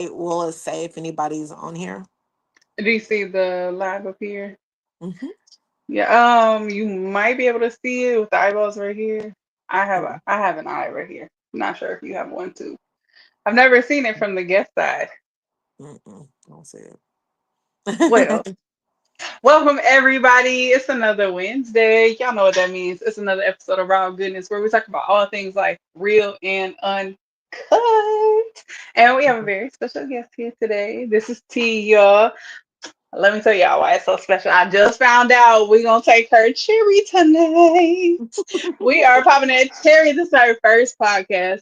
Will it say if anybody's on here? Do you see the live up here? Mm-hmm. Yeah, you might be able to see it with the eyeballs right here. Oh, I have an eye right here. Not sure if you have one too. I've never seen it from the guest side. mm-mm, don't say Well, it. welcome everybody. It's another Wednesday. Y'all know what that means. It's another episode of Raw Goodness where we talk about all things like real and uncut. And we have a very special guest here today. This is T, y'all. Let me tell y'all why it's so special. I just found out we're gonna take her cherry tonight. We are popping that cherry. This is our first podcast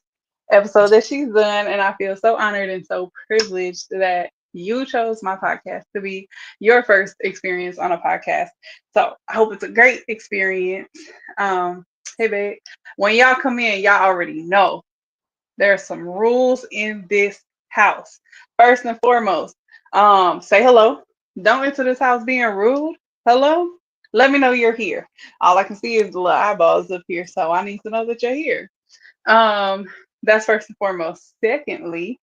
episode that she's done, and I feel so honored and so privileged that you chose my podcast to be your first experience on a podcast. So I hope it's a great experience. Um, hey babe, when y'all come in, y'all already know there are some rules in this house. First and foremost, say hello. Don't enter this house being rude. Hello? Let me know you're here. All I can see is the little eyeballs up here, so I need to know that you're here. Um, that's first and foremost. Secondly,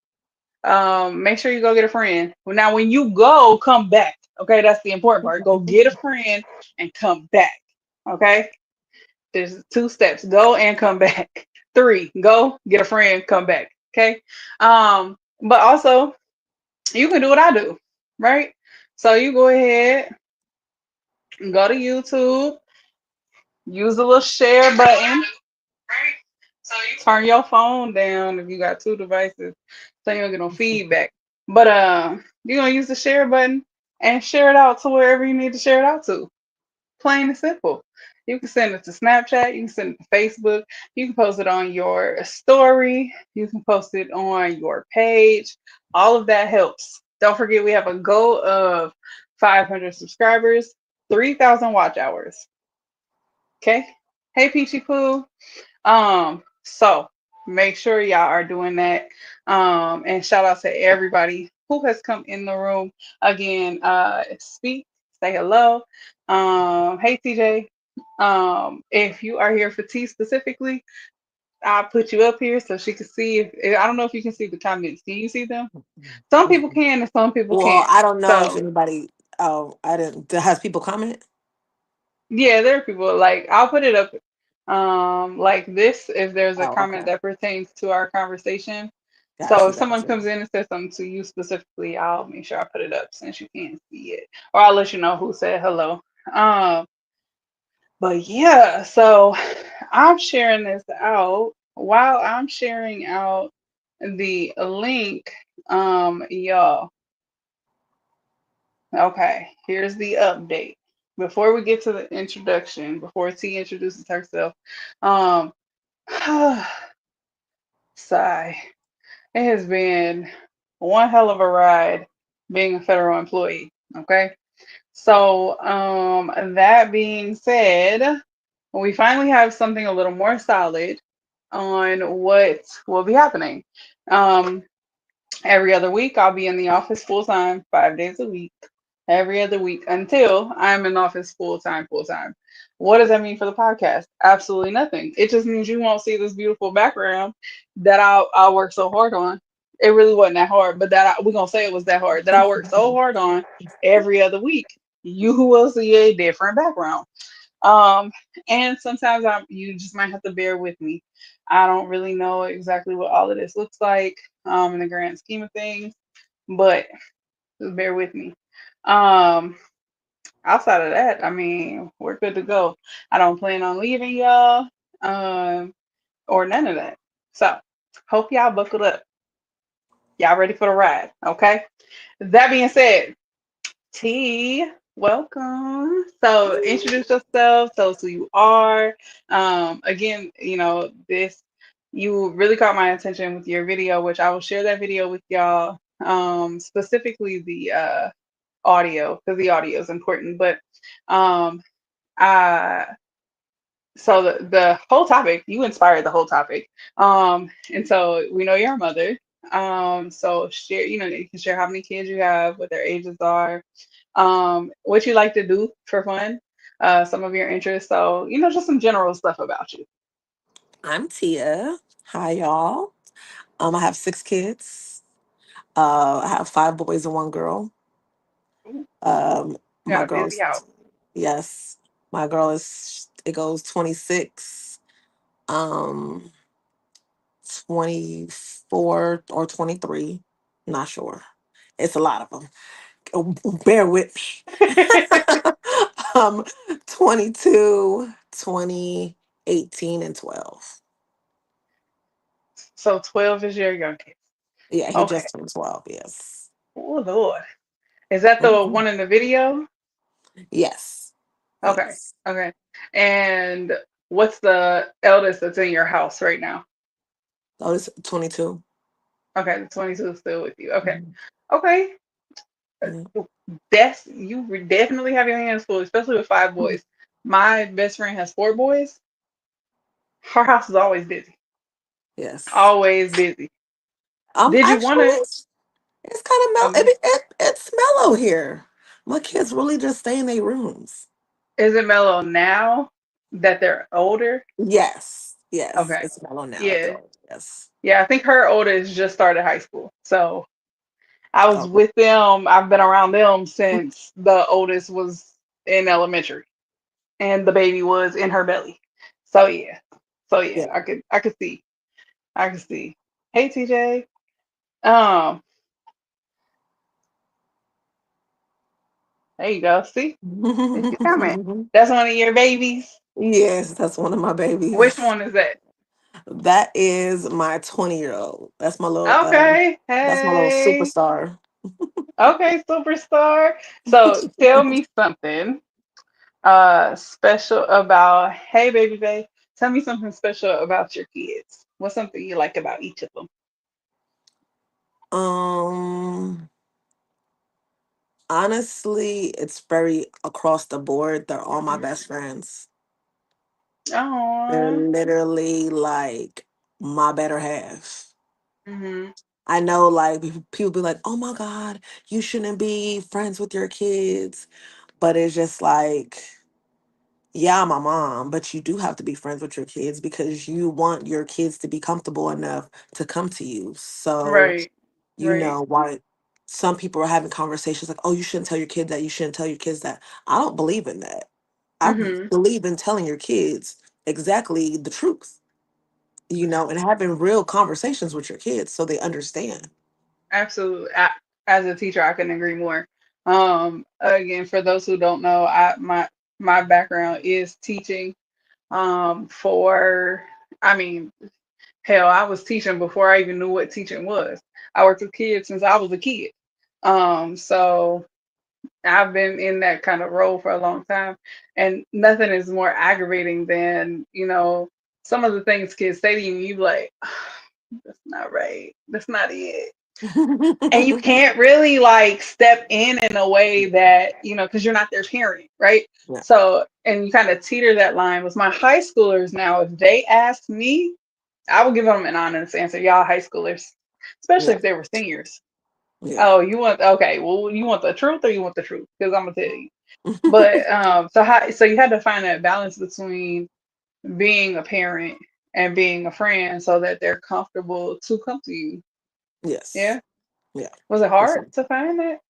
make sure you go get a friend. Now, when you go, come back. Okay, that's the important part. Go get a friend and come back. Okay, there's two steps: go and come back. Three, go get a friend, come back. Okay, but also you can do what I do, right? So you go ahead, go to YouTube, use the little share button, right? So you turn your phone down if you got two devices, so you don't get no feedback. But you're gonna use the share button and share it out to wherever you need to share it out to. Plain and simple. You can send it to Snapchat, you can send it to Facebook, you can post it on your story, you can post it on your page. All of that helps. Don't forget, we have a goal of 500 subscribers, 3,000 watch hours. Okay. Hey, Peachy Poo. So make sure y'all are doing that. And shout out to everybody who has come in the room. Again, speak, say hello. Hey TJ. If you are here for T specifically, I'll put you up here so she can see if I don't know if you can see the comments. Can you see them? Some people Mm-mm. can and some people Well, can't. I don't know if So anybody. Oh, I didn't. Has people comment? yeah, there are people like I'll put it up like this if there's a Oh, comment okay. that pertains to our conversation. Got So you. if someone Got you. comes in and says something to you specifically, I'll make sure I put it up since you can't see it. Or I'll let you know who said hello. Um but yeah, so I'm sharing this out. While I'm sharing out the link, y'all. Okay, here's the update. Before we get to the introduction, before T introduces herself, um, sigh. It has been one hell of a ride being a federal employee. Okay, so that being said, we finally have something a little more solid on what will be happening. Um, every other week, I'll be in the office full time, 5 days a week. Every other week until I'm in office full time, full time. What does that mean for the podcast? Absolutely nothing. It just means you won't see this beautiful background that I worked so hard on. It really wasn't that hard, but we're gonna say it was that hard that I worked so hard on every other week. You will see a different background. Um, and sometimes you just might have to bear with me. I don't really know exactly what all of this looks like in the grand scheme of things, but just bear with me. Um, outside of that, I mean, we're good to go. I don't plan on leaving y'all, um, or none of that. So, hope y'all buckled up. Y'all ready for the ride? Okay. That being said, T, welcome. So, introduce yourself. Tell us who you are. Again, this you really caught my attention with your video, which I will share that video with y'all. Specifically the audio because the audio is important. But um, uh, so the whole topic, you inspired the whole topic. And so we know you're a mother. So share, you can share how many kids you have, what their ages are, what you like to do for fun, some of your interests. So, just some general stuff about you. I'm Tia. Hi, y'all. I have 6 kids. I have five boys and one girl. Ooh, got My a busy girl's house. yes, my girl is it goes 26, um, 24 or 23. Not sure. It's a lot of them. Bear with me. um, 22, 20, 18, and 12. So 12 is your youngest. Yeah, he Okay. just turned 12. Yes. Oh Lord. Is that the Mhm. one in the video? Yes. Okay. Yes. Okay. And what's the eldest that's in your house right now? Oh, it's 22. Okay, the 22 is still with you. Okay. Mhm. Okay. Yeah. That's definitely have your hands full, especially with five Mhm. boys. My best friend has four boys. Her house is always busy. Yes. Always busy. Did you want Actually, to it's kind of um it's mellow here. My kids really just stay in their rooms. is it mellow now that they're older? Yes. Yes. Okay. It's mellow now at the Yeah. old. Yes. Yeah, I think her oldest just started high school. So I was Oh. with them. I've been around them since the oldest was in elementary and the baby was in her belly. So yeah. So Yeah. yeah, I could see. I could see. Hey TJ. Um, there you go. See? It's your comment. That's one of your babies. Yes, that's one of my Which babies. one is that? That is my 20-year-old. Okay. That's my little Hey. superstar. Okay, superstar. So tell me something special about hey baby babe. Tell me something special about your kids. What's something you like about each of them? Um, Honestly, it's very across the board. They're all my Hmm. best friends. They're Oh. literally like my better half. Hmm. I know, like people be like, "Oh my God, you shouldn't be friends with your kids," but it's just like, yeah, I'm a mom, but you do have to be friends with your kids because you want your kids to be comfortable enough to come to you. So, Right. you Right. know, why some people are having conversations like, oh, you shouldn't tell your kid that, you shouldn't tell your kids that. I don't believe in that. I Hmm. believe in telling your kids exactly the truth, and having real conversations with your kids so they understand. Absolutely. As a teacher, I couldn't agree more. Again, for those who don't know, my background is teaching. For I mean, hell, I was teaching before I even knew what teaching was. I worked with kids since I was a kid. So I've been in that kind of role for a long time, and nothing is more aggravating than, some of the things kids say to you, you be like, that's not right. That's not it. And you can't really like step in a way that, because you're not their parent, right? Yeah. So, and you kind of teeter that line with my high schoolers now. If they ask me, I will give them an honest answer. Y'all high schoolers, especially Yeah. if they were seniors. Yeah. Oh, okay, well, you want the truth or you want the truth? Because I'm gonna tell you. But so you had to find that balance between being a parent and being a friend so that they're comfortable to come to you. Yes. Yeah. Yeah. Was it For sure. hard to find that?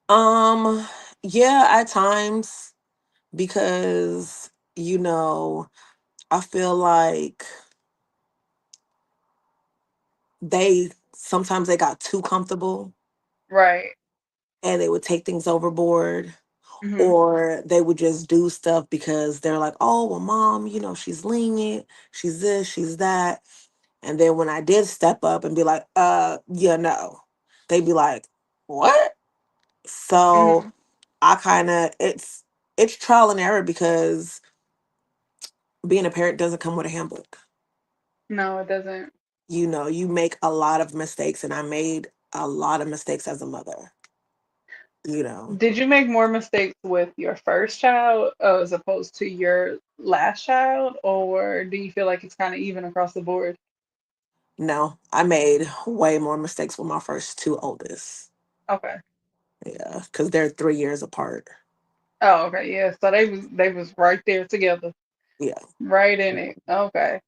Um, yeah, at times because, you know, I feel like they sometimes they got too comfortable Right. and they would take things overboard, Hmm. or they would just do stuff because they're like, oh, well, mom, she's lenient, she's this, she's that. And then when I did step up and be like, yeah, no, they'd be like, what? So Hmm. I kind of, it's trial and error because being a parent doesn't come with a handbook. No, it doesn't. You make a lot of mistakes, and I made a lot of mistakes as a mother, you know. Did you make more mistakes with your first child as opposed to your last child, or do you feel like it's kind of even across the board? No, I made way more mistakes with my first two oldest. Okay. Yeah, because they're 3 years apart. Oh, okay. Yeah. So they was right there together, Yeah. right in it. Okay.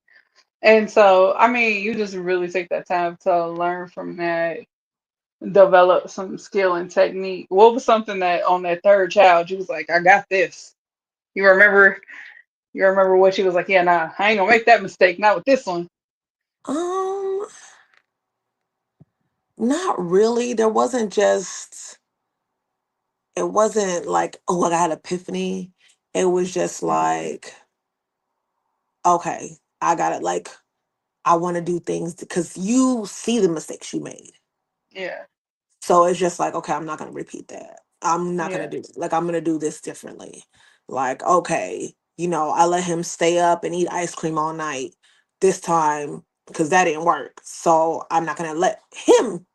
And so, I mean, you just really take that time to learn from that. develop some skill and technique? What was something that on that third child you was like, I got this? You remember you remember what she was like, yeah, nah, I ain't gonna make that mistake, not with this one. Um, not really. There wasn't just it wasn't like, oh, I got epiphany. It was just Mhm. like, okay, I got it. Like, I want to do things because you see the mistakes you made. Yeah, So it's just like, okay, I'm not going to repeat that. I'm not going yeah, to do, like, I'm going to do this differently. Like, okay, I let him stay up and eat ice cream all night this time because that didn't work. So I'm not going to let him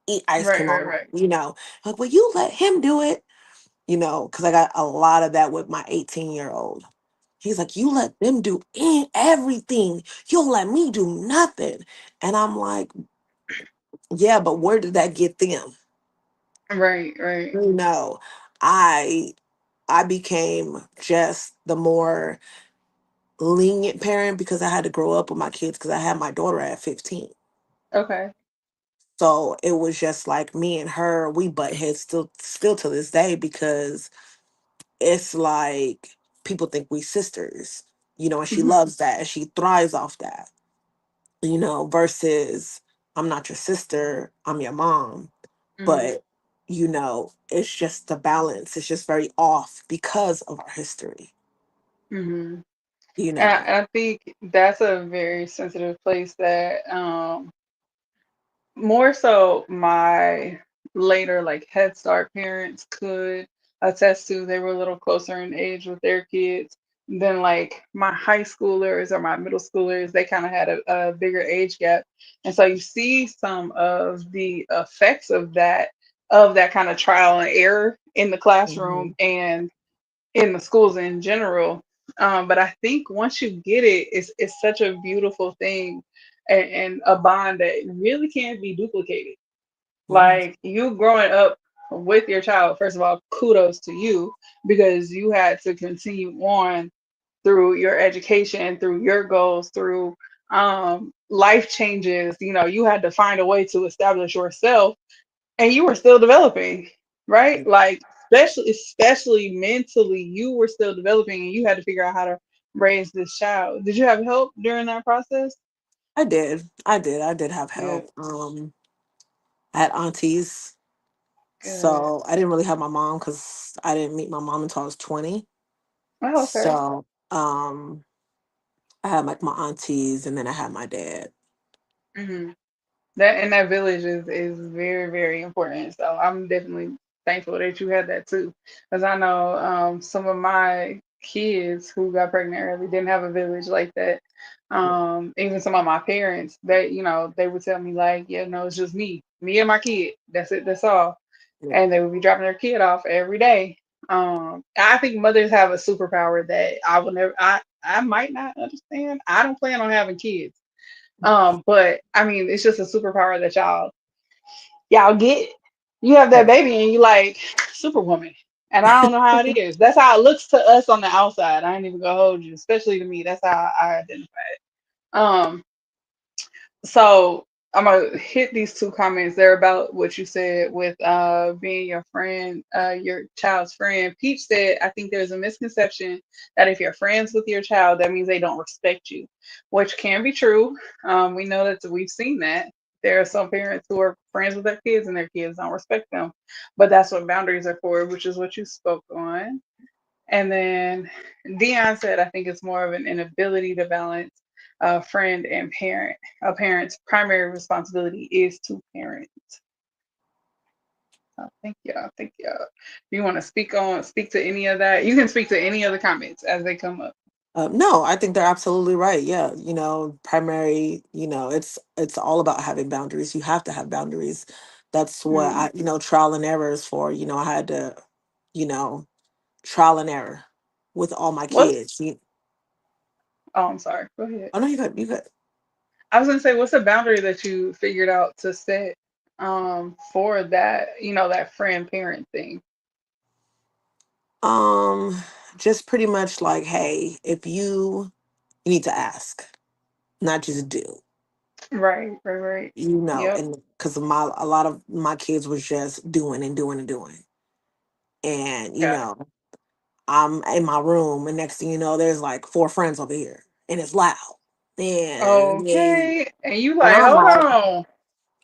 eat ice right, cream all right, night, right. Like, well, you let him do it, because I got a lot of that with my 18-year-old. He's like, you let them do everything. You don't let me do nothing. And I'm like, yeah, but where did that get them? Right, right. No, I I became just the more lenient parent because I had to grow up with my kids because I had my daughter at 15. Okay. So it was just like me and her, we butt heads still to this day because it's like people think we sisters, and she Hmm. loves that and she thrives off that, versus I'm not your sister, I'm your mom. Hmm. But, it's just the balance. It's just very off because of our history, Hmm. you And know. I think that's a very sensitive place that more so my later like Head Start parents could attest to. They were a little closer in age with their kids than like my high schoolers or my middle schoolers. They kind of had a bigger age gap, and so you see some of the effects of that kind of trial and error in the classroom Mhm. and in the schools in general. But I think once you get it, it's such a beautiful thing and a bond that really can't be duplicated. Yeah, Like you growing up with your child, first of all, kudos to you because you had to continue on through your education, through your goals, through life changes. You know, you had to find a way to establish yourself and you were still developing, right? Like especially mentally, you were still developing and you had to figure out how to raise this child. Did you have help during that process? I did have Good, help. I had aunties. good. So I didn't really have my mom because I didn't meet my mom until I was 20. Oh, okay. So I had like my aunties and then I had my dad. Hmm. That and that village is very very important. So I'm definitely thankful that you had that too, because I know some of my kids who got pregnant early didn't have a village like that. Even some of my parents, they would tell me like, yeah, no, it's just me and my kid. That's it. That's all. Yeah, And they would be dropping their kid off every day. I think mothers have a superpower that I will never. I might not understand. I don't plan on having kids. But I mean, it's just a superpower that y'all get. You have that yeah. baby and you like Superwoman. And I don't know how it is. That's how it looks to us on the outside. I ain't even gonna hold you, especially to me. That's how I identify it. So I'm gonna hit these two comments. They're about what you said with being your friend, your child's friend. Peach said, I think there's a misconception that if you're friends with your child, that means they don't respect you, which can be true. We know that we've seen that. There are some parents who are friends with their kids and their kids don't respect them. But that's what boundaries are for, which is what you spoke on. And then Dion said, I think it's more of an inability to balance friend and parent. A parent's primary responsibility is to parent. Thank y'all. Thank y'all. If you want to speak to any of that, you can speak to any of the comments as they come up. No, I think they're absolutely right. Yeah, primary, it's all about having boundaries. You have to have boundaries. That's what Mm. trial and error is for. I had to, you know, trial and error with all my What's kids. Oh, I'm sorry. Go ahead. Oh no, you got. I was gonna say, what's a boundary that you figured out to set for that, that friend parent thing? Um, just pretty much like, hey, if you need to ask, not just do. Right, right, right. Yep. and because my a lot of my kids was just doing and doing and doing, and Got it. I'm in my room, and next thing you know, there's like four friends over here, and it's loud, Okay. And you and like, I'm hold like, on.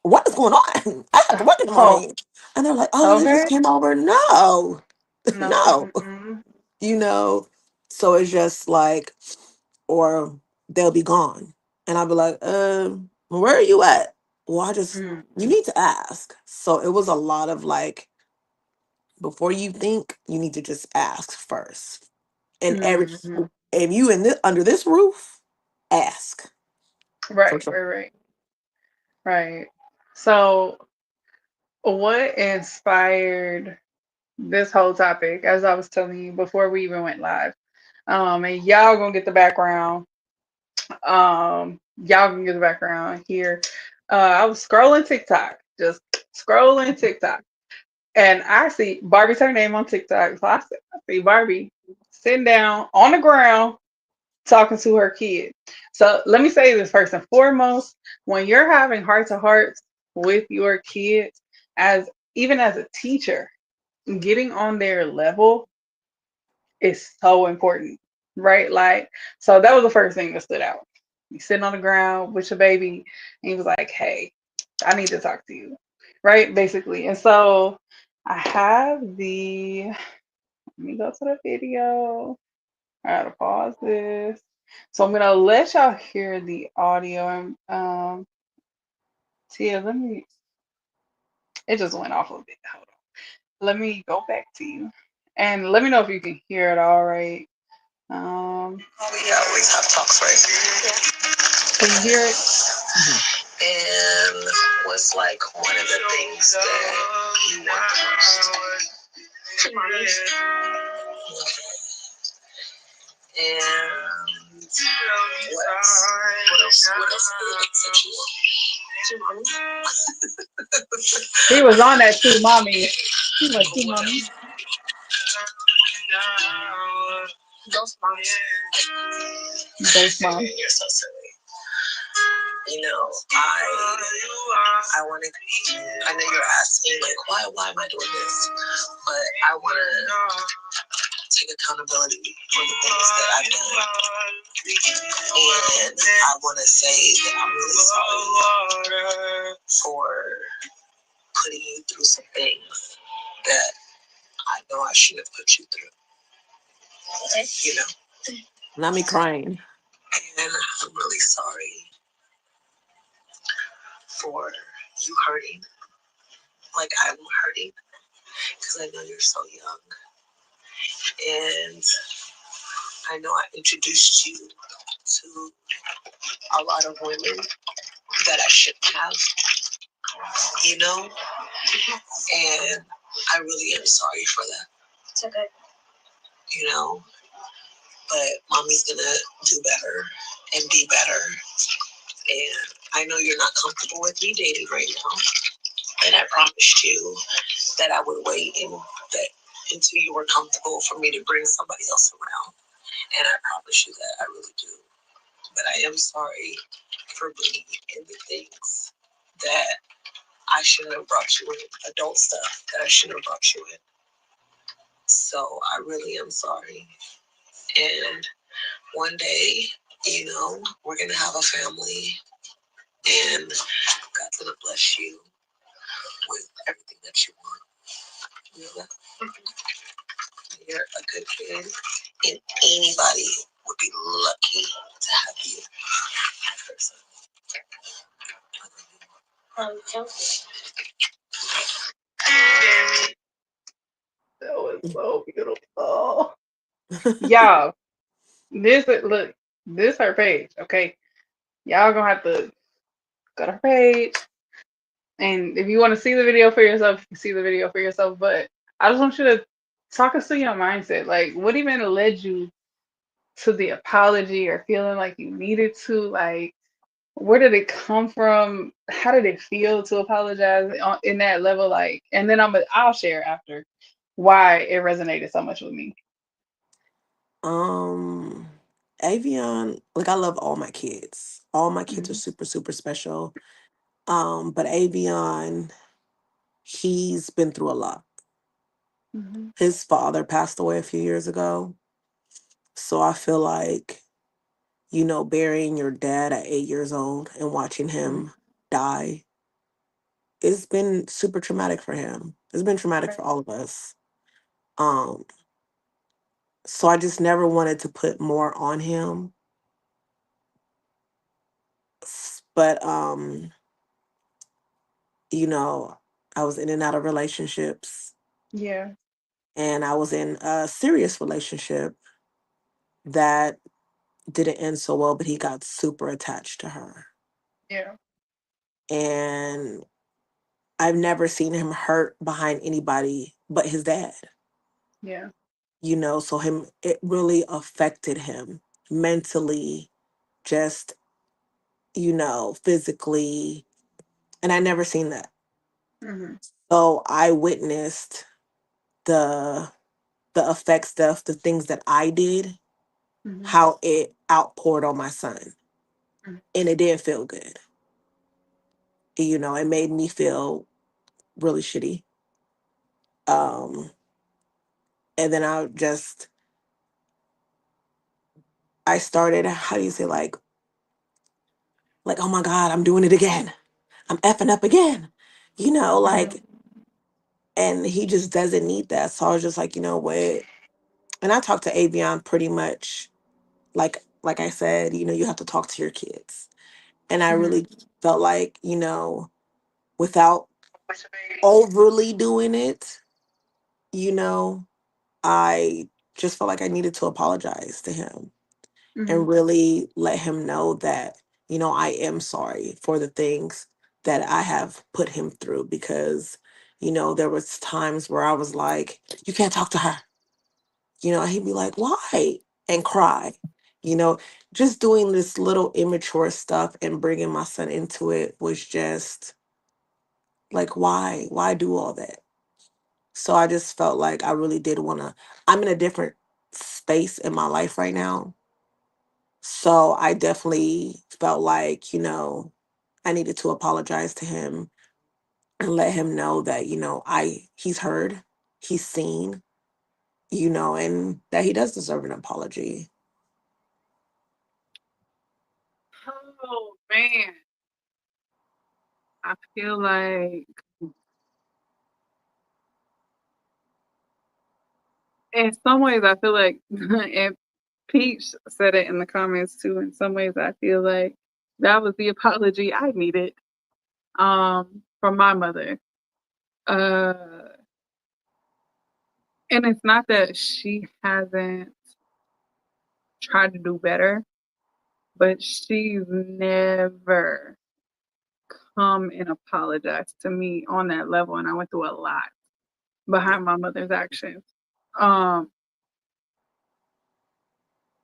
what is going on? I have to work in the Oh, morning, and they're like, oh, they just okay. came over. No, No. no, Mm-mm. you know, so it's just like, or they'll be gone, and I'll be like, where are you at? Well, you Mm-mm. need to ask. So it was a lot of like, before you think, you need to just ask first. And Mm-hmm. if you in this under this roof, ask for Right, sure. right, right, right. So, what inspired this whole topic, as I was telling you before we even went live? And y'all gonna get the background. Y'all can get the background here. I was scrolling TikTok, just scrolling TikTok, and I see Barbie's her name on TikTok. So I see Barbie sitting down on the ground talking to her kid. So let me say this first and foremost: when you're having heart to hearts with your kids, as even as a teacher, getting on their level is so important, right? Like, so that was the first thing that stood out. You sitting on the ground with your baby, and he was like, "Hey, I need to talk to you," right? Basically, and so I have the. Let me go to the video. I gotta pause this. So I'm gonna let y'all hear the audio. And Tia, let me. It just went off a bit. Hold on. Let me go back to you, and let me know if you can hear it. All right. We always have talks, right? Can you hear it? Mhm. And what's like one of the things that you want the most? Mommy. And what else? What else? What else are the things that you want? Mommy. He was on that too, mommy. He was too, mommy. Those moms. Those moms. You're so silly. You know, I want to. I know you're asking like, why am I doing this? But I want to take accountability for the things that I've done, and I want to say that I'm really sorry for putting you through some things that I know I should have put you through. You know, Not me crying. and I'm really sorry for you hurting like I'm hurting because I know you're so young. And I know I introduced you to a lot of women that I shouldn't have, you know? And I really am sorry for that. It's okay. You know? But mommy's gonna do better and be better. And I know you're not comfortable with me dating right now. And I promised you that I would wait until you were comfortable for me to bring somebody else around. And I promise you that I really do. But I am sorry for bringing in the things that I shouldn't have brought you in, adult stuff that I shouldn't have brought you in. So I really am sorry. And one day, we're going to have a family and God's going to bless you with everything that you want. You know that? You're a good kid, and anybody would be lucky to have you. That was so beautiful. Y'all, look, this her page, okay? Y'all gonna have to go to her page. And if you want to see the video for yourself, you can see the video for yourself. But I just want you to talk us through your mindset. Like, what even led you to the apology or feeling like you needed to? Like, where did it come from? How did it feel to apologize in that level? Like, and then I'll share after why it resonated so much with me. Um, Avion, like I love all my kids. All my kids are Mhm. super, super special. But Avion, he's been through a lot. Mhm. His father passed away a few years ago. So I feel like, burying your dad at 8 years old and watching Mhm. him die, it's been super traumatic for him. It's been traumatic Right. for all of us. Um, so I just never wanted to put more on him. But you know, I was in and out of relationships, Yeah. and I was in a serious relationship that didn't end so well, but he got super attached to her. Yeah. And I've never seen him hurt behind anybody but his dad. Yeah. So him it really affected him mentally, just, physically, and I never seen that. Mhm. So I witnessed the the effects of the things that I did, Mhm. how it outpoured on my son. Mhm. And it didn't feel good. It made me feel really shitty. Um, and then I started, how do you say, oh my God, I'm doing it again. I'm effing up again. Mhm. Like, and he just doesn't need that. So I was just like, what? And I talked to Avion pretty much like I said, you have to talk to your kids. And I Mhm. really felt like, without overly doing it, you know, I just felt like I needed to apologize to him and Mhm. really let him know that, I am sorry for the things that I have put him through because, there was times where I was like, you can't talk to her. And he'd be like, why? And cry. You know, just doing this little immature stuff and bringing my son into it was just like, why? Why do all that? So I just felt like I really did want to. I'm in a different space in my life right now. So I definitely felt like, I needed to apologize to him and let him know that, he's heard, he's seen, and that he does deserve an apology. Oh man, I feel like in some ways I feel like and Peach said it in the comments too. In some ways I feel like that was the apology I needed from my mother. Uh and it's not that she hasn't tried to do better, but she's never come and apologized to me on that level, and I went through a lot Yeah. behind my mother's actions. Um,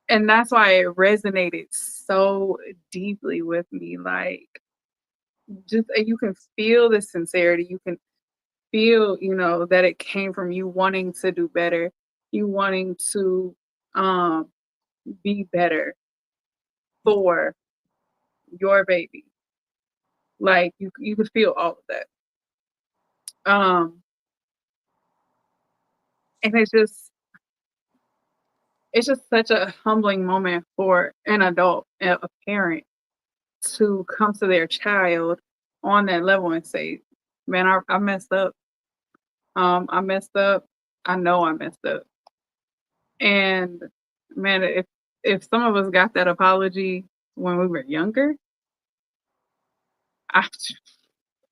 and that's why it resonated so deeply with me. Like, just you can feel the sincerity. You can feel, that it came from you wanting to do better, you wanting to um, be better Yeah. for your baby. Like you could feel all of that. Um, and it's just such a humbling moment for an adult, a parent, to come to their child on that level and say, "Man, I messed up. I messed up. I know I messed up." And man, if some of us got that apology when we were younger, I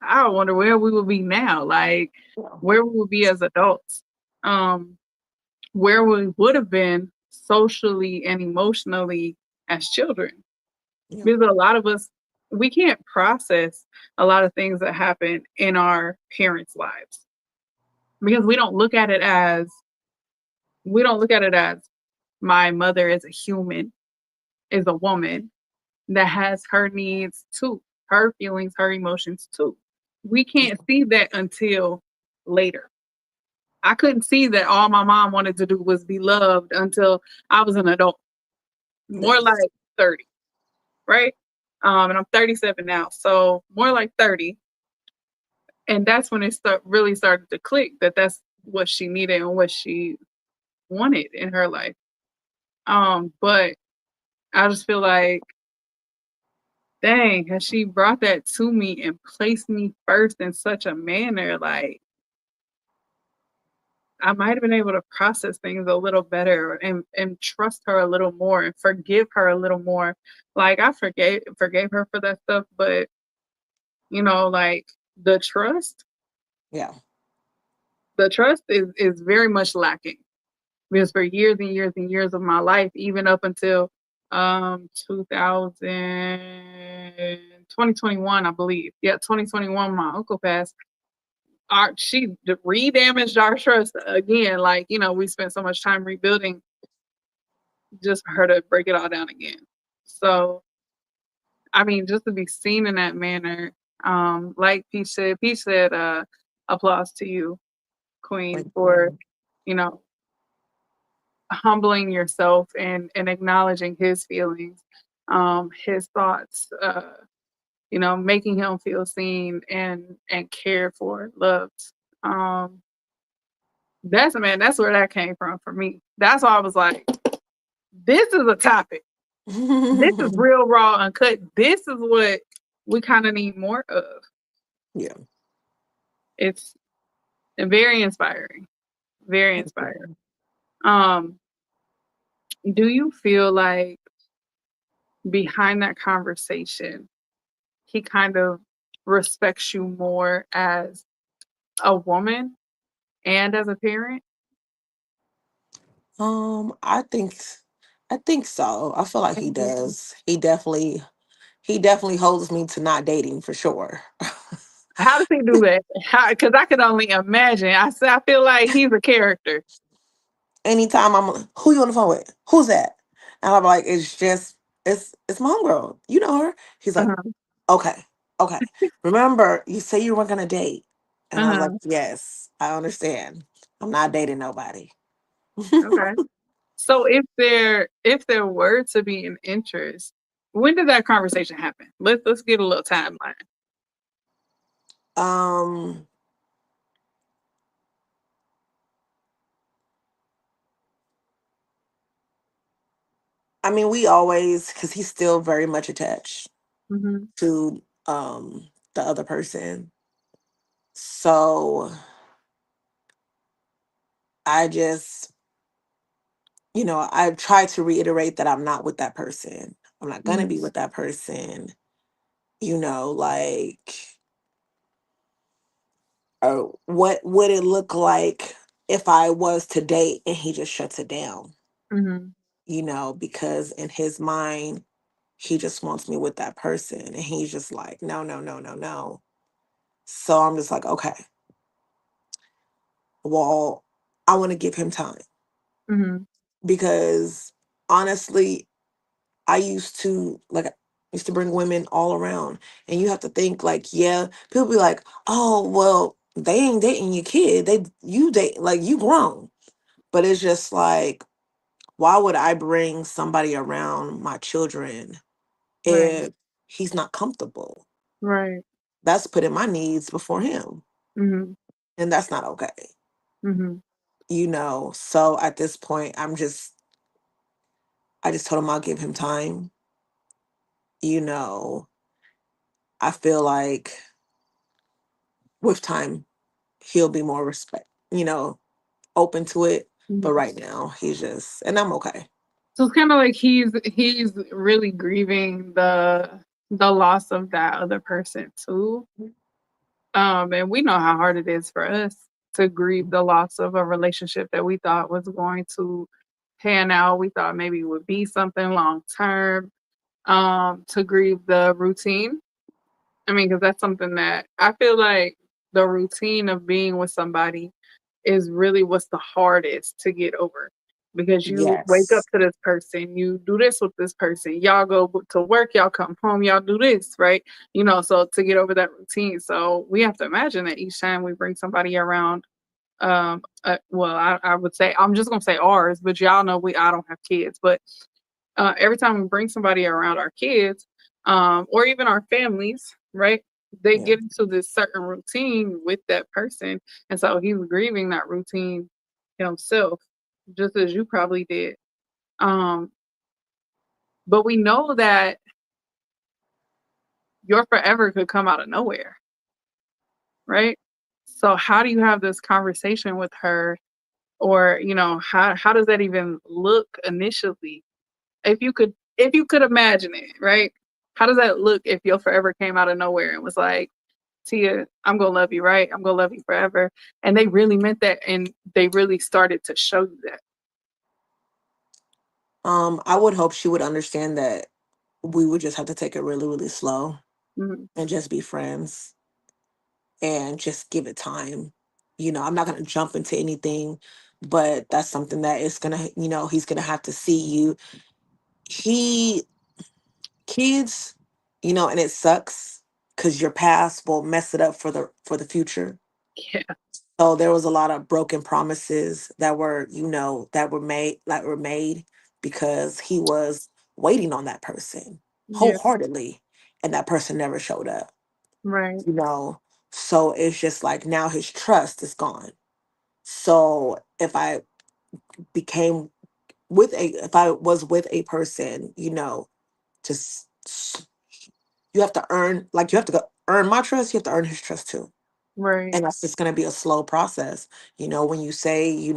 I wonder where we would be now. Like Yeah. where we would be as adults. Um, where we would have been socially and emotionally as children. Yeah. Because a lot of us, we can't process a lot of things that happen in our parents' lives because we don't look at it as my mother is a human, is a woman that has her needs too, her feelings, her emotions too. We can't see that until later. I couldn't see that all my mom wanted to do was be loved until I was an adult. more Yes. like 30, right? And I'm 37 now, so more like 30. And that's when it really started to click that that's what she needed and what she wanted in her life. But I just feel like, dang, has she brought that to me and placed me first in such a manner, like I might have been able to process things a little better and trust her a little more and forgive her a little more. Like I forgave her for that stuff, but like the trust, Yeah. the trust is very much lacking because for years and years and years of my life, even up until 2021, I believe. Yeah, 2021, my uncle passed. She re-damaged our trust again. Like, we spent so much time rebuilding just for her to break it all down again. So, I mean, just to be seen in that manner, like Peach said, applause to you, Queen, Thank for, you. you know, humbling yourself and acknowledging his feelings, his thoughts, making him feel seen and cared for, loved. Um, that's where that came from for me. That's why I was like, this is a topic. This is real raw uncut. This is what we kind of need more of. Yeah. It's very inspiring. Very Thank inspiring. you. Um, do you feel like behind that conversation, he kind of respects you more as a woman and as a parent? I think so. I feel like he Mhm. does. He definitely holds me to not dating for sure. How does he do that? Because I could only imagine. I feel like he's a character. Anytime I'm like, who you on the phone with? Who's that? And I'm like, it's my homegirl. You know her. He's like, Uh-huh. okay, okay. Remember, you say you weren't gonna date. And I was like, Uh-huh. yes, I understand. I'm not dating nobody. Okay. So if there were to be an interest, when did that conversation happen? Let's get a little timeline. um, I mean, we always because he's still very much attached Mhm. to the other person. So I just, I try to reiterate that I'm not with that person. I'm not gonna Mhm. be with that person. Like, what would it look like if I was to date and he just shuts it down? Mhm. Because in his mind, he just wants me with that person. And he's just like, no, no, no, no, no. So I'm just like, okay, well, I want to give him time Mhm. because honestly, I used to bring women all around. And you have to think like, yeah, people be like, oh, well, they ain't dating your kid. You date like you grown. But it's just like, why would I bring somebody around my children Right. if he's not comfortable? Right. That's putting my needs before him. Mhm. And that's not okay. Mhm. So at this point, I just told him I'll give him time. You know, I feel like with time, he'll be more open to it. But Mhm. right now, and I'm okay. So it's kind of like he's really grieving the loss of that other person too. And we know how hard it is for us to grieve the loss of a relationship that we thought was going to pan out. We thought maybe it would be something long term. To grieve the routine. I mean, because that's something that I feel like the routine of being with somebody is really what's the hardest to get over. Because you wake up Yes. to this person, you do this with this person, y'all go to work, y'all come home, y'all do this, right? So to get over that routine. So we have to imagine that each time we bring somebody around, well, I would say, I'm just gonna say ours, but y'all know I don't have kids, but every time we bring somebody around our kids, or even our families, right? They Yeah. get into this certain routine with that person, and so he's grieving that routine himself, just as you probably did. Um, but we know that your forever could come out of nowhere, right? So how do you have this conversation with her, or how does that even look initially? If you could imagine it, right? How does that look if your forever came out of nowhere and was like, Tia, I'm gonna love you, right? I'm gonna love you forever. And they really meant that, and they really started to show you that. I would hope she would understand that we would just have to take it really, really slow Mhm. and just be friends and just give it time. I'm not gonna jump into anything, but that's something that is gonna, he's gonna have to see you. He kids, and it sucks because your past will mess it up for the future. Yeah. So there was a lot of broken promises that were made because he was waiting on that person Yeah. wholeheartedly, and that person never showed up. Right. You know, so it's just like now his trust is gone. So became if I was with a person, just you have to earn, like you have to earn my trust, you have to earn his trust too. Right. And that's just going to be a slow process. When you say,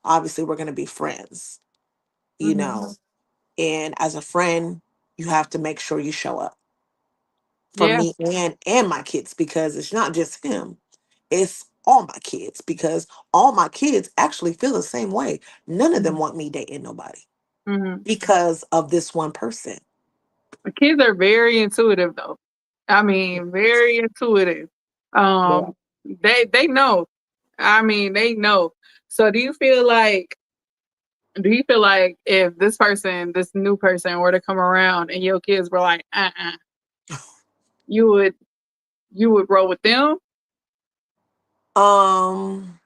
obviously we're going to be friends, you Hmm. know, and as a friend, you have to make sure you show up for Yeah. me and my kids, because it's not just him, it's all my kids, because all my kids actually feel the same way. None of them want me dating nobody Hmm. because of this one person. The kids are very intuitive, though. I mean, very intuitive. Yeah. They know. I mean, they know. So do you feel like if this new person were to come around and your kids were like, you would you would roll with them? um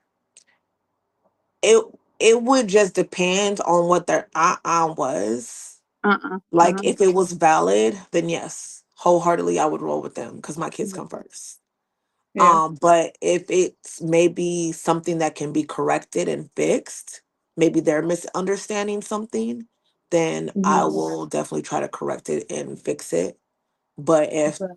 it it would just depend on what their was. Uh-uh. Like, Uh-huh. if it was valid, then yes, wholeheartedly I would roll with them because my kids Yeah. come first. Yeah. But if it's maybe something that can be corrected and fixed, maybe they're misunderstanding something, then I Mhm. will definitely try to correct it and fix it. But if Right.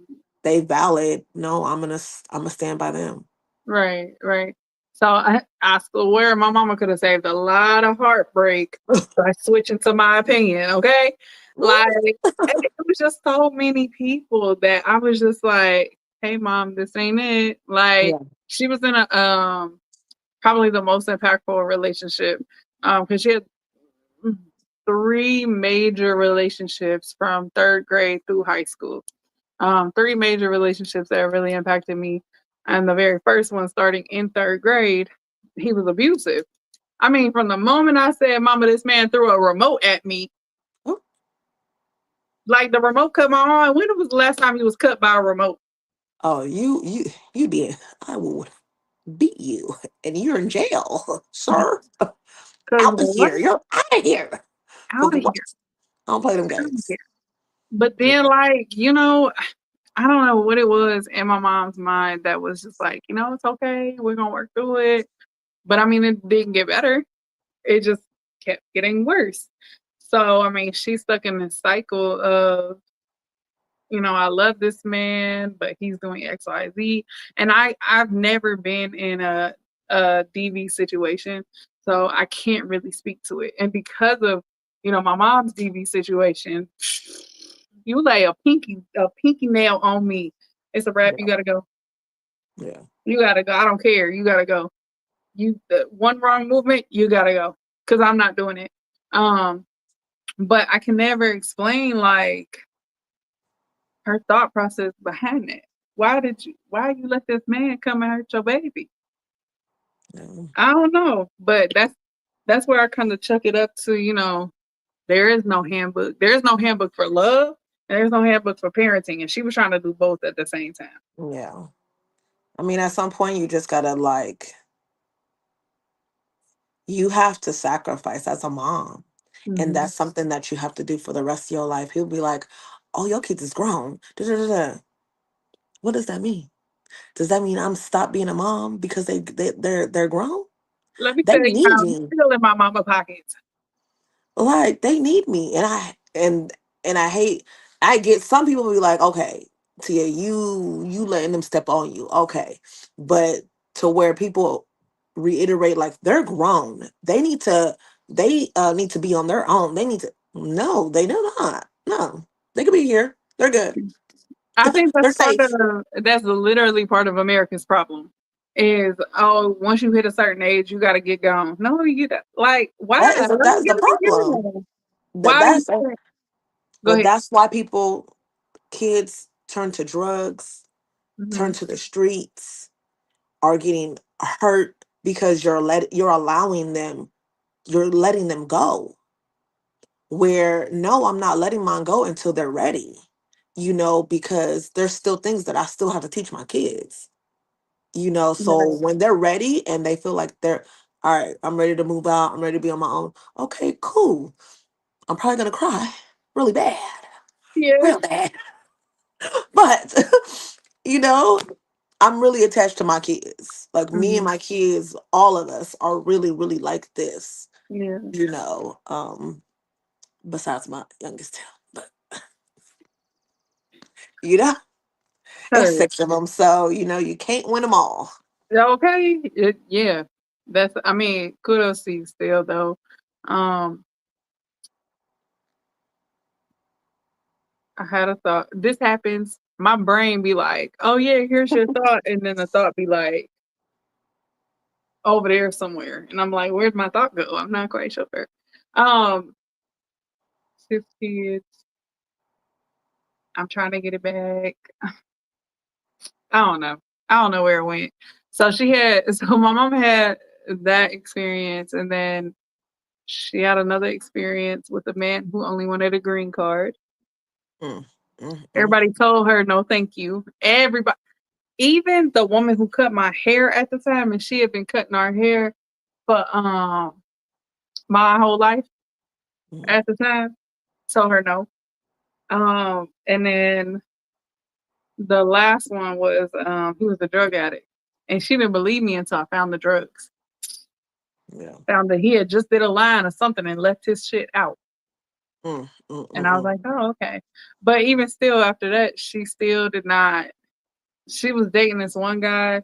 they valid, no, I'm gonna stand by them. Right, right. So I swear my mama could have saved a lot of heartbreak by switching to my opinion, okay? Like, it was just so many people that I was just like, "Hey, mom, this ain't it." Like, Yeah. she was in a probably the most impactful relationship, because she had mm, 3 major relationships from 3rd grade through high school. 3 major relationships that really impacted me. And the very first one, starting in 3rd grade, he was abusive. I mean, from the moment I said, "Mama, this man threw a remote at me," Oh, like the remote cut my arm. When was the last time he was cut by a remote? oh, you be I will beat you and you're in jail, sir. Cause Out of what? here. You're out of here. For Out of what? here. I don't play them Out of games. here. But then, like, I don't know what it was in my mom's mind that was just like, it's okay. We're gonna work through it. But I mean, it didn't get better. It just kept getting worse. So, I mean, she's stuck in this cycle of, I love this man, but he's doing X, Y, Z. And I've never been in a DV situation, so I can't really speak to it. And because of, my mom's DV situation, you lay a pinky nail on me, it's a wrap. You Yeah. gotta go. Yeah. You gotta go. I don't care. You gotta go. The one wrong movement, you gotta go. Cause I'm not doing it. Um, but I can never explain like her thought process behind it. Why you let this man come and hurt your baby? Yeah. I don't know, but that's where I kind of chuck it up to, there is no handbook. There's no handbook for love, and there's no handbook for parenting. And she was trying to do both at the same time. Yeah. I mean, at some point, you just gotta, like, you have to sacrifice as a mom. And Mhm. that's something that you have to do for the rest of your life. He'll be like, oh, your kids is grown. Da, da, da, da. What does that mean? Does that mean I'm stop being a mom because they're grown? Let me They tell you how need I'm me. still in my mama pockets. Like they need me. And I hate I get some people be like, okay, Tia, you letting them step on you. Okay. But to where people reiterate like they're grown. They need to be on their own. They need to no, they do not. No. They could be here. They're good. I think that's They're part safe. of that's literally part of America's problem. Is oh, once you hit a certain age, you got to get gone. No, you don't. Like why? Let me That's get the a big problem. girl. Why are you That's saying? Go but ahead. that's why people kids turn to drugs, turn Hmm. to the streets, are getting hurt because you're allowing them, you're letting them go. Where no, I'm not letting mine go until they're ready. Because there's still things that I still have to teach my kids. So Right. when they're ready and they feel like they're all right, I'm ready to move out, I'm ready to be on my own. Okay, cool. I'm probably gonna cry really bad, Yeah. real bad. But you know, I'm really attached to my kids. Like me and Hmm. my kids, all of us are really, really like this. Yeah. You know, besides my youngest two, but you know, it's Hey, 6 of them, so you can't win them all. okay. Yeah. That's. I mean, kudos to you still though. Um, I had a thought. This happens. My brain be like, "Oh yeah, here's your thought," and then the thought be like, over there somewhere. And I'm like, where'd my thought go? I'm not quite sure. Um, 6 kids. I'm trying to get it back. I don't know. I don't know where it went. So she had so my mom had that experience and then she had another experience with a man who only wanted a green card. Mm, mm, mm, Everybody told her no thank you. Everybody even the woman who cut my hair at the time and she had been cutting our hair for my whole life mm, at the time, told her no. And then the last one was he was a drug addict. And she didn't believe me until I found the drugs. yeah. Found that he had just did a line or something and left his shit out. Mm, mm, And I was mm, like, oh, okay. But even still after that, she still did not she was dating this one guy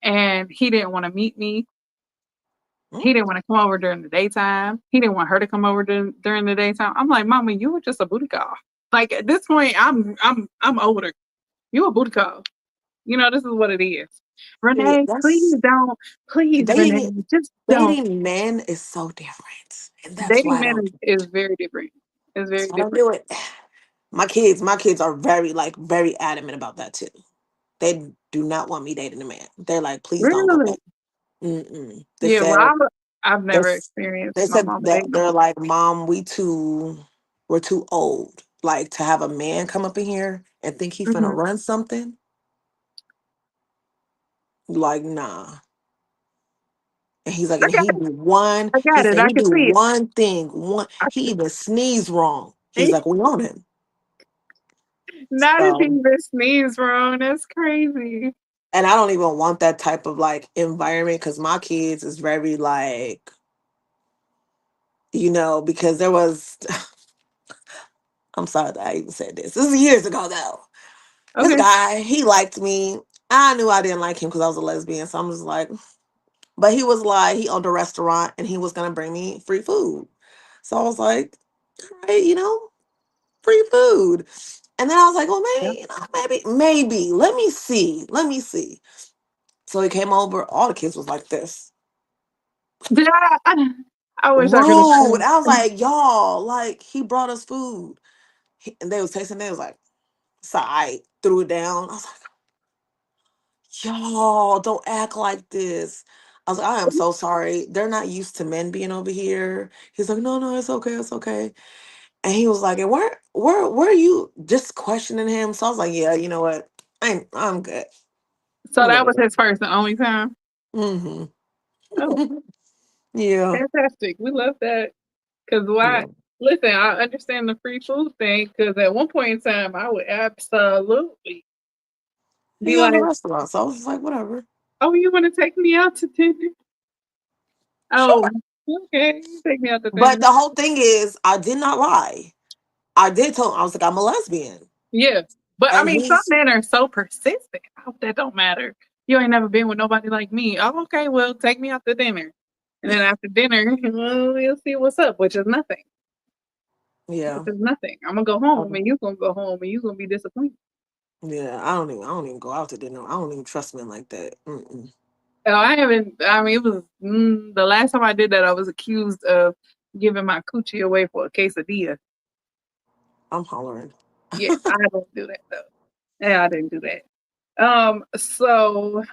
and he didn't want to meet me. mm, He didn't want to come over during the daytime. He didn't want her to come over during the daytime. I'm like, Mama, you were just a booty call. Like at this point, I'm older. You a booty call. This is what it is. yeah. Renee, please don't. Please, Dating Renee, just don't. dating men is so different, and that's Dating why I men don't. is very different. It's very I don't different. do it. My kids are very adamant about that too. They do not want me dating a man. They're like, please don't go Really? back. Mm-mm. They Yeah, well, said I've they never s- experienced they my said mama that dating a they're man. like, Mom, we're too old. Like to have a man come up in here and think he finna Mhm. run something. Like, nah. And he's like, I and got he do one, I he got it. said I he can do see it. one thing, I he even sneezed wrong. He's see like, we on him. Not if he So, even sneeze wrong. That's crazy. and I don't even want that type of like environment because my kids is very like, because there was, I'm sorry that I even said this. This is years ago though. This Okay. guy, he liked me. I knew I didn't like him because I was a lesbian. So I'm just like, but he was like, he owned a restaurant and he was gonna bring me free food. So I was like, all right, free food. And then I was like, well, Yeah. maybe, maybe, let me see. So he came over. All the kids was like this, I wish I could rude. I was have. like, y'all, like he brought us food, and they was tasting. They was like, so I threw it down. I was like, y'all, don't act like this. I was like, I am so sorry. They're not used to men being over here. He's like, no, no, it's okay, it's okay. And he was like, and where are you just questioning him? So I was like, yeah, you know what? I'm good. So I'm good that with was it. his first and only time. Hmm. Oh, Yeah. fantastic. We love that. Because Yeah. why? Listen, I understand the free food thing. Because at one point in time, I would absolutely be He owned the like, restaurant, so I was just like, whatever. "Oh, you want to take me out to dinner? Sure. Oh, okay, take me out to But dinner." the whole thing is, I did not lie. I did tell him, I was like, I'm a lesbian. Yeah, but I And mean, some he's, men are so persistent. Oh, that don't matter. You ain't never been with nobody like me. Oh, okay, well, take me out to dinner, and then after dinner, well, we'll see what's up, which is nothing. Which yeah. is nothing. I'm gonna go home, and you gonna go home, and you gonna be disappointed. Yeah, I don't even go out to dinner. I don't even trust men like that. Mm-mm. I haven't. I mean, it was the last time I did that. I was accused of giving my coochie away for a quesadilla. I'm hollering. Yeah, I didn't do that though. Yeah, I didn't do that. So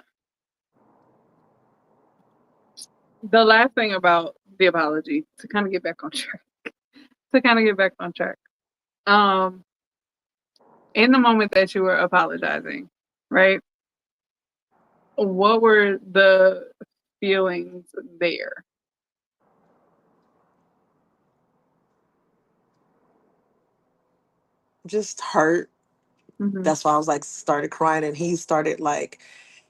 the last thing about the apology to kind of get back on track. To kind of get back on track. Um, in the moment that you were apologizing, right? What were the feelings there? Just hurt. Hmm. That's why I was like, started crying. And he started like,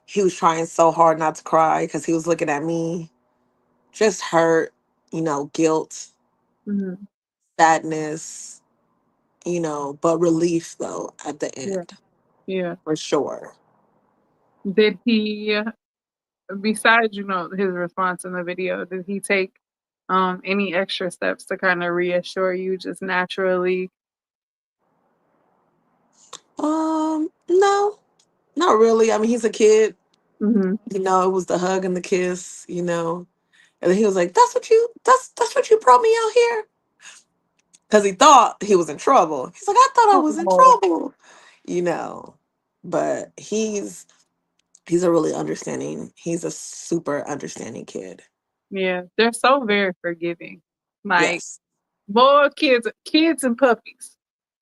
he was trying so hard not to cry because he was looking at me. Just hurt, guilt, Hmm. sadness, but relief though at the Yeah, end, yeah. for sure. Did he, besides his response in the video, did he take any extra steps to kind of reassure you just naturally? No, not really. I mean, he's a kid. Hmm. It was the hug and the kiss. And then he was like, that's what you brought me out here," because he thought he was in trouble. He's like, "I thought I was in Oh, trouble," you know. But he's a really understanding. He's a super understanding kid. yeah, they're so very forgiving. Like, Yes. boy, kids and puppies.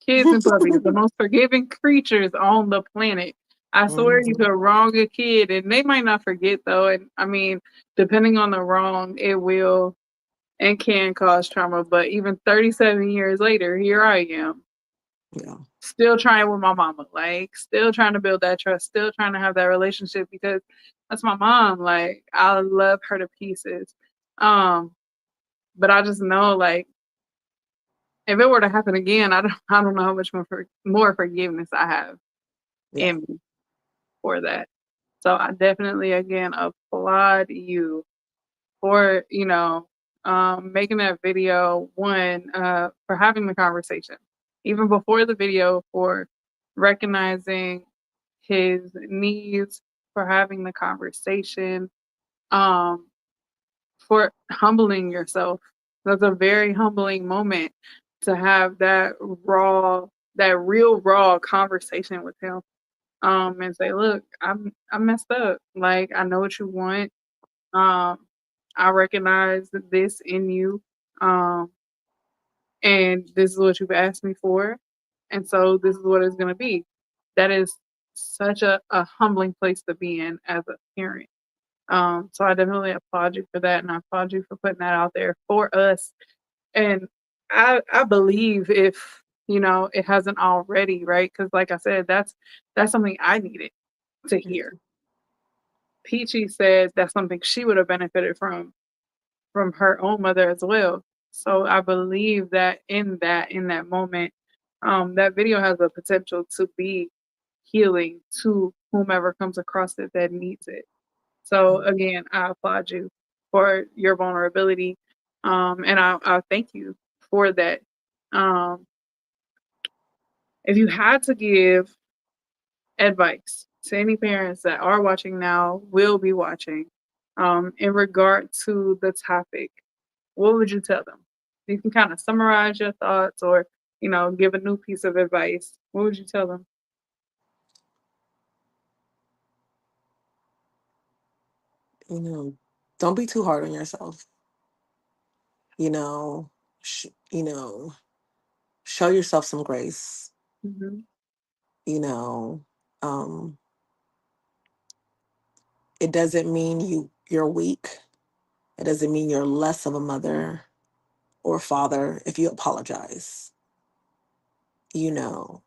Kids and puppies, the most forgiving creatures on the planet. I swear you Mhm. could wrong a kid and they might not forget though. And I mean, depending on the wrong, it will and can cause trauma. But even 37 years later, here I am, Yeah. still trying with my mama, like still trying to build that trust, still trying to have that relationship because that's my mom. Like I love her to pieces. Um, but I just know like if it were to happen again, I don't know how much more forgiveness I have Yeah. in me for that. So I definitely again applaud you for making that video. One, for having the conversation even before the video, for recognizing his needs, for having the conversation, um, for humbling yourself. That's a very humbling moment to have that real raw conversation with him. And say, look, I messed up. Like I know what you want. Um, I recognize this in you. Um, and this is what you've asked me for. And so this is what it's gonna be. That is such a humbling place to be in as a parent. So I definitely applaud you for that, and I applaud you for putting that out there for us. And I believe if it hasn't already, right? Because like I said, that's something I needed to hear. Peachy said that's something she would have benefited from her own mother as well. So I believe that in that moment, that video has the potential to be healing to whomever comes across it that needs it. So again, I applaud you for your vulnerability, and I thank you for that. Um, if you had to give advice to any parents that are watching now, will be watching, in regard to the topic, what would you tell them? You can kind of summarize your thoughts or, give a new piece of advice. What would you tell them? You know, don't be too hard on yourself. You know, sh- you know, show yourself some grace. Hmm. You know, um, it doesn't mean you're weak. It doesn't mean you're less of a mother or father, if you apologize, you know,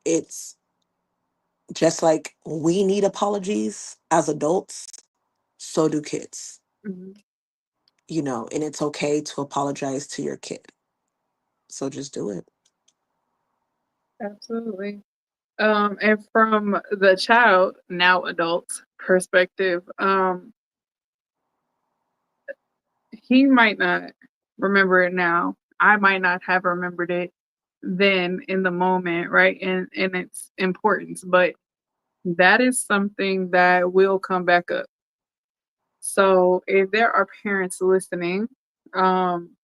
it's just like we need apologies as adults, so do kids, Mhm. and it's okay to apologize to your kid. So just do it. Absolutely. And from the child, now adult perspective, he might not remember it now. I might not have remembered it then in the moment, right? And its importance, but that is something that will come back up. So if there are parents listening, um,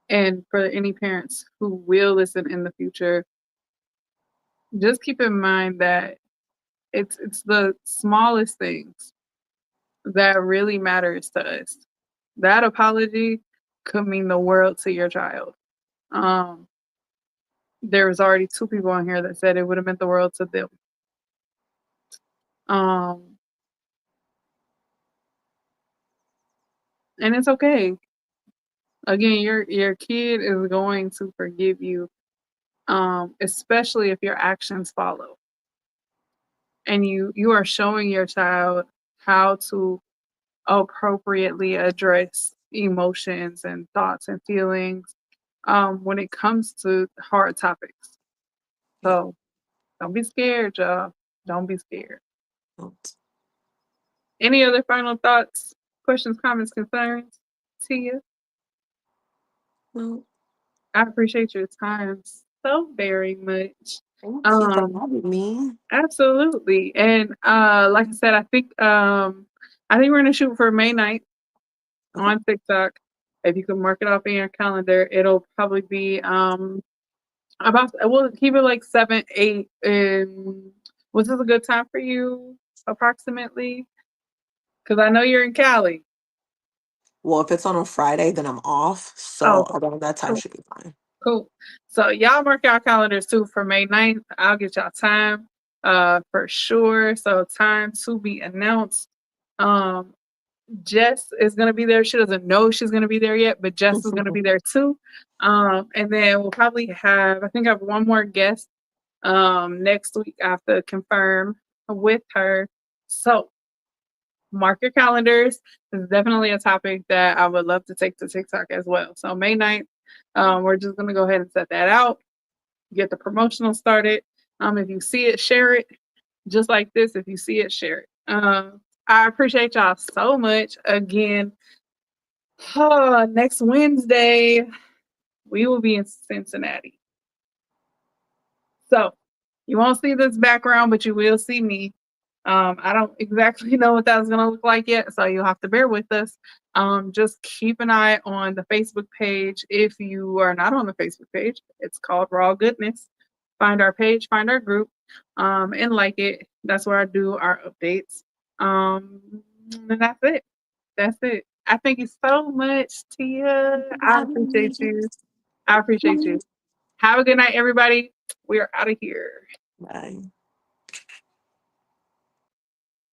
and for any parents who will listen in the future, just keep in mind that it's the smallest things that really matters to us. That apology could mean the world to your child. Um, there was already two people on here that said it would have meant the world to them. Um, and it's okay. Again, your kid is going to forgive you, especially if your actions follow. And you are showing your child how to appropriately address emotions and thoughts and feelings when it comes to hard topics. Yeah. So don't be scared, y'all. Don't be scared. Don't. Any other final thoughts, questions, comments, concerns? Tia, Well, I appreciate your time so very much. thank you for Um, having me. Absolutely. And like I said, I think we're gonna shoot for May 9th Okay. on TikTok. If you can mark it off in your calendar, it'll probably be about we'll keep it like 7, 8, and was this a good time for you approximately? Because I know you're in Cali. Well, if it's on a Friday, then I'm off. Oh, So around that time cool. should be fine. Cool. So y'all mark y'all calendars too for May 9th. I'll get y'all time for sure. So time to be announced. Um Jess is gonna be there. She doesn't know she's gonna be there yet, but Jess is gonna be there too. And then we'll probably have I think I have one more guest next week. I have to confirm with her. So mark your calendars. This is definitely a topic that I would love to take to TikTok as well. So May 9th, we're just gonna go ahead and set that out, get the promotional started. If you see it, share it. Just like this, if you see it, share it. I appreciate y'all so much. Again, next Wednesday, we will be in Cincinnati. So you won't see this background, but you will see me. I don't exactly know what that's going to look like yet, so you'll have to bear with us. Just keep an eye on the Facebook page. If you are not on the Facebook page, it's called Raw Goodness. Find our page, find our group, and like it. That's where I do our updates. Um, and that's it. That's it. I thank you so much, Tia. Thank you for I having me. appreciate you. I appreciate you. Have a good night, everybody. We are out of here. Bye.